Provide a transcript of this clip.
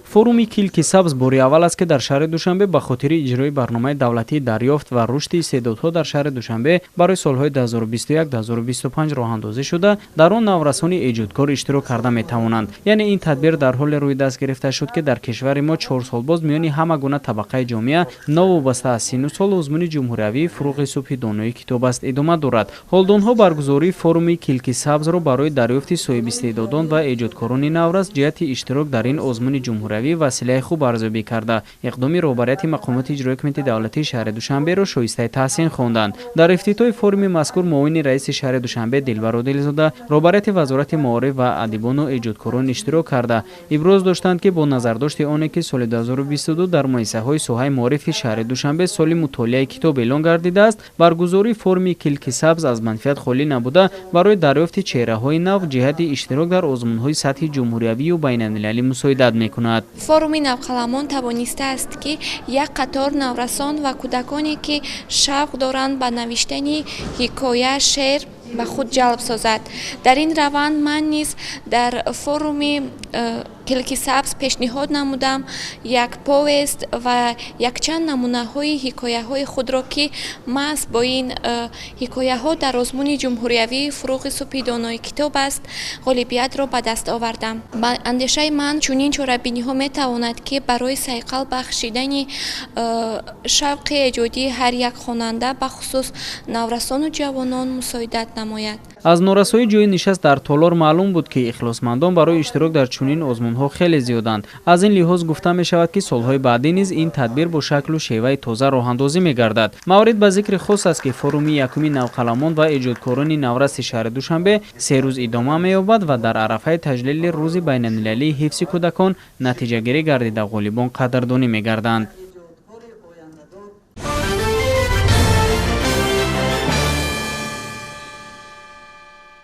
форуми килки сабз бори аввал аст ки дар шаҳри душанбе ба хотири иҷрои барномаи давлатии дарёфт ва рушди истеъдодҳо дар шаҳри душанбе барои солҳои 2021-2025 роҳандозӣ шуда, дар он наврасони эҷодкор иштирок карда метавонанд. Яъне ин тадбир дар ҳоле рӯйдаст гирифта шуд ки дар кишвари мо 4 сол боз миёни ҳама гуна табақаи ҷомеа новобаста аз сину сол узмуни ҷумҳуриявии фуруғи субҳи донои китоб аст идома дорад. ҳолдонҳо баргузории форуми килки сабзро барои дарёфти соҳибистеъдодон ва эҷодкорони наврас ҷиҳати иштирок дар ин озмуни ҷумҳуриявӣ василаи хуб арзёбӣ карда, иқдоми роҳбарияти мақомоти иҷроии ҳукумати давлатии шаҳри душанберо шоистаи таҳсин хонданд. Дар ифтитоҳи форуми мазкур муовини раиси шаҳри душанбе Дилбар Одилзода, роҳбарияти вазорати маориф ва адибону эҷодкорон иштирок карда иброз доштанд ки бо назардошти оне ки соли 2022 дар муассисаҳои соҳаи маорифи шаҳри душанбе соли мутолиаи китоб эълон гардидааст, баргузории форуми килки сабз аз манфиат холӣ набуда барои дарёфти чеҳраҳои нав ҷиҳати иштирок дар озмунҳои сатҳи ҷумҳуриявию байналмилалӣ мусоидат мекунад. форуми навқаламон тавонистааст ки як қатор наврасон ва кӯдаконе ки шавқ доранд ба навиштани ҳикоя, шеър ба худ ҷалб созад. Дар ин раванд ман низ дар форуми килки сабз пешниҳод намудам як повест ва якчанд намунаҳои ҳикояҳои худро ки маҳз бо ин ҳикояҳо дар озмуни ҷумҳуриявии фуруғи субҳи донои китоб аст ғолибиятро ба даст овардам. Ба андешаи ман чунин чорабиниҳо метавонад ки барои сайқал бахшидани шавқи эҷодии ҳар як хонанда ба хусус наврасону ҷавонон мусоидат намояд. аз норасои ҷои нишаст дар толор маълум буд ки ихлосмандон барои иштирок дар чунин озмунҳо хеле зиёданд. аз ин лиҳоз гуфта мешавад ки солҳои баъдӣ низ ин тадбир бо шаклу шеваи тоза роҳандозӣ мегардад. маврид ба зикри хос аст ки форуми якуми навқаламон ва эҷодкорони навраси шаҳри душанбе 3 рӯз идома меёбад ва дар арафаи таҷлили рӯзи байналмилалии ҳифзи кӯдакон натиҷагирӣ гардида ғолибон қадрдонӣ мегарданд.